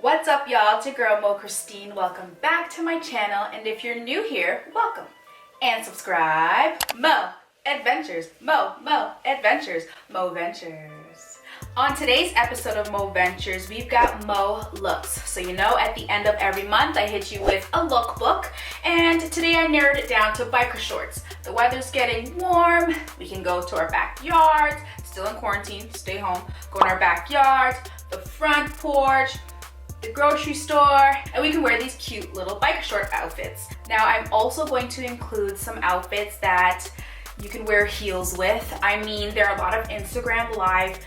What's up, y'all? It's your girl Mo Christine. Welcome back to my channel, and if you're new here, welcome and subscribe. Mo Adventures, Mo Adventures, Mo Ventures. On today's episode of Mo Ventures, we've got Mo Looks. So you know, at the end of every month, I hit you with a lookbook, and today I narrowed it down to biker shorts. The weather's getting warm. We can go to our backyards. Still in quarantine, stay home. Go in our backyards, the front porch, the grocery store, and we can wear these cute little biker short outfits. Now, I'm also going to include some outfits that you can wear heels with. I mean, there are a lot of Instagram Live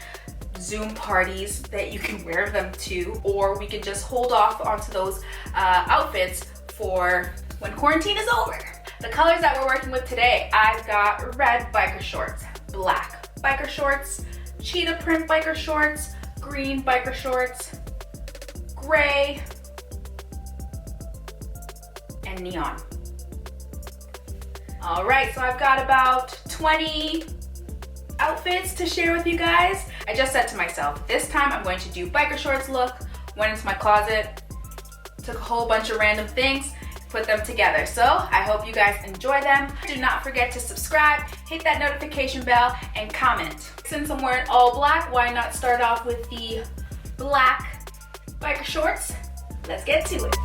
Zoom parties that you can wear them to, or we can just hold off onto those outfits for when quarantine is over. The colors that we're working with today, I've got red biker shorts, black biker shorts, cheetah print biker shorts, green biker shorts, gray, and neon. All right, so I've got about 20 outfits to share with you guys. I just said to myself, this time I'm going to do biker shorts look. Went into my closet, took a whole bunch of random things, put them together. So I hope you guys enjoy them. Do not forget to subscribe, hit that notification bell, and comment. Since I'm wearing all black, why not start off with the black biker shorts? Let's get to it.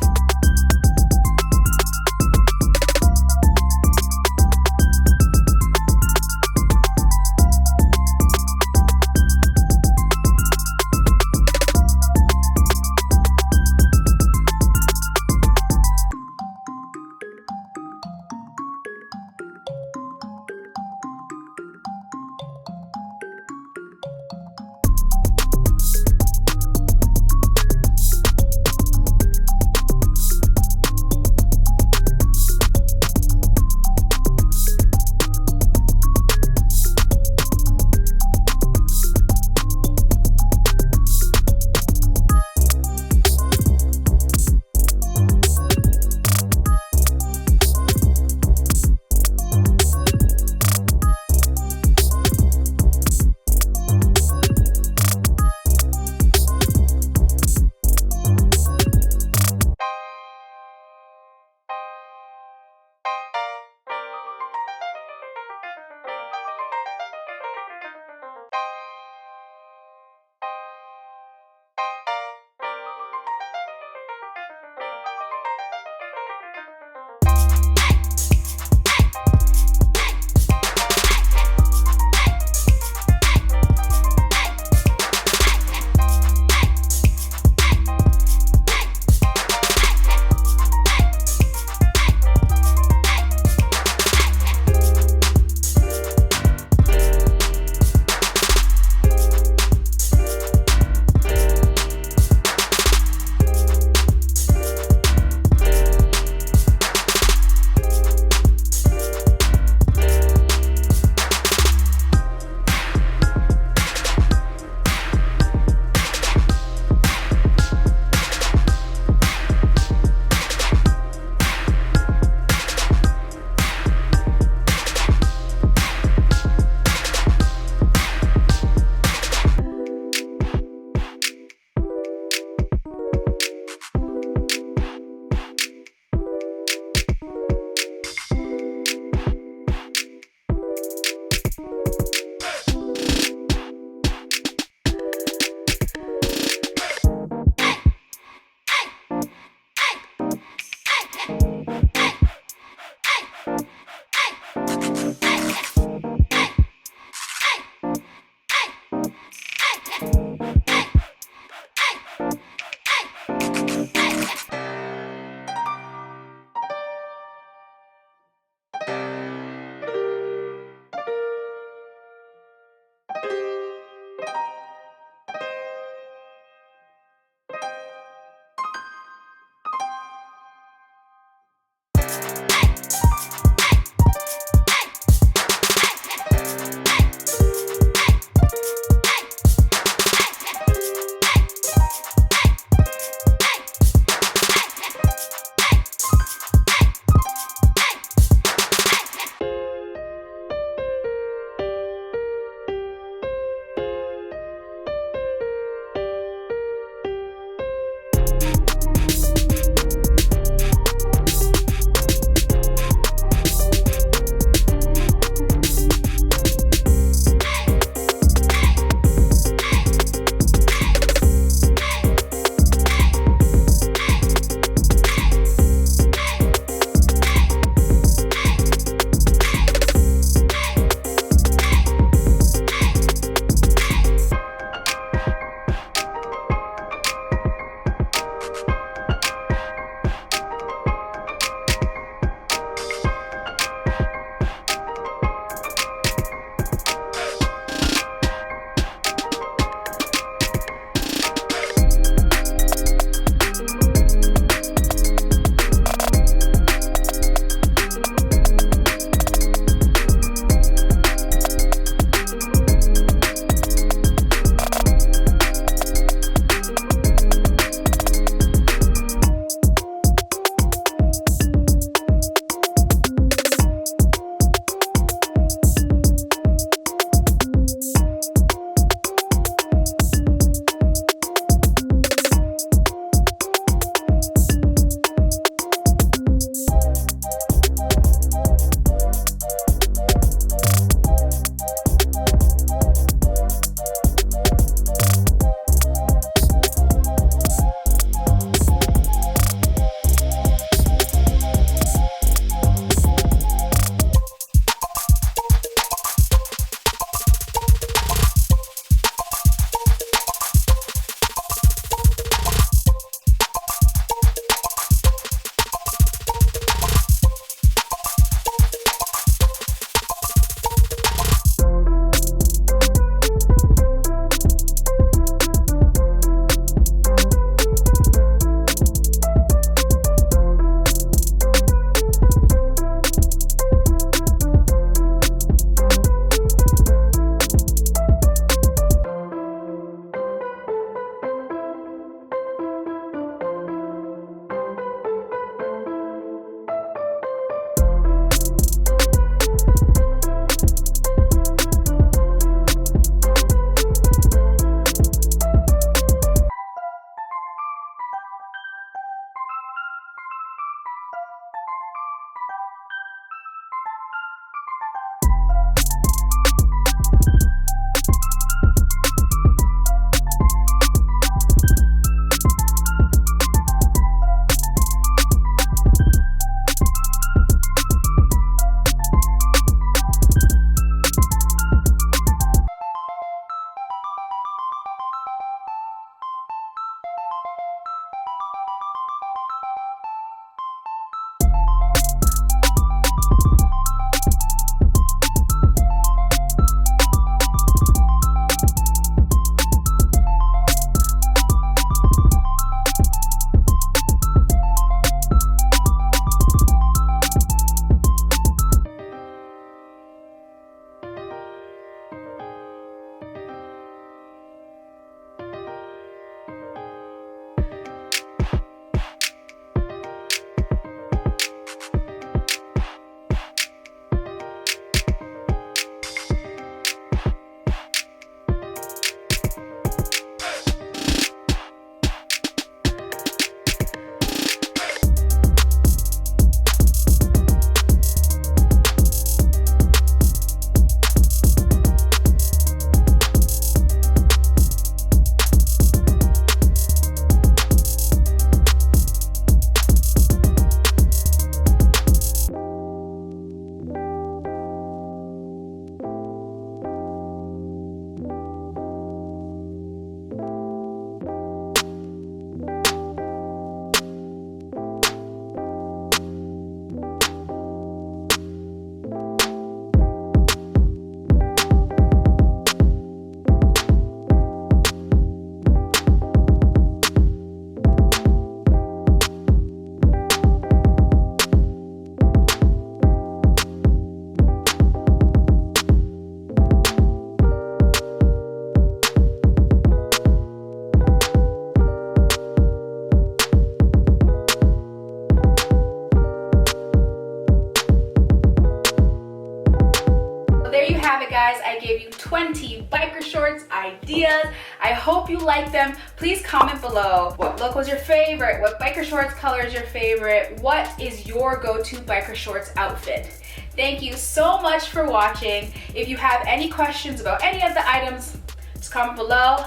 ideas. I hope you like them. Please comment below. What look was your favorite? What biker shorts color is your favorite? What is your go-to biker shorts outfit? Thank you so much for watching. If you have any questions about any of the items, just comment below.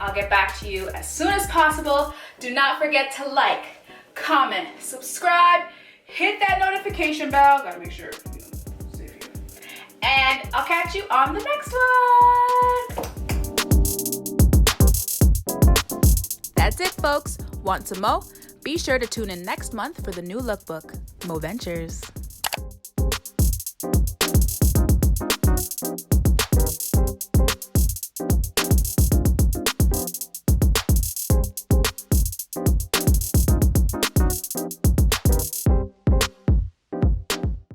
I'll get back to you as soon as possible. Do not forget to like, comment, subscribe, hit that notification bell. Gotta make sure, save you. And I'll catch you on the next one. That's it, folks. Want to mow? Be sure to tune in next month for the new lookbook, Mo Ventures.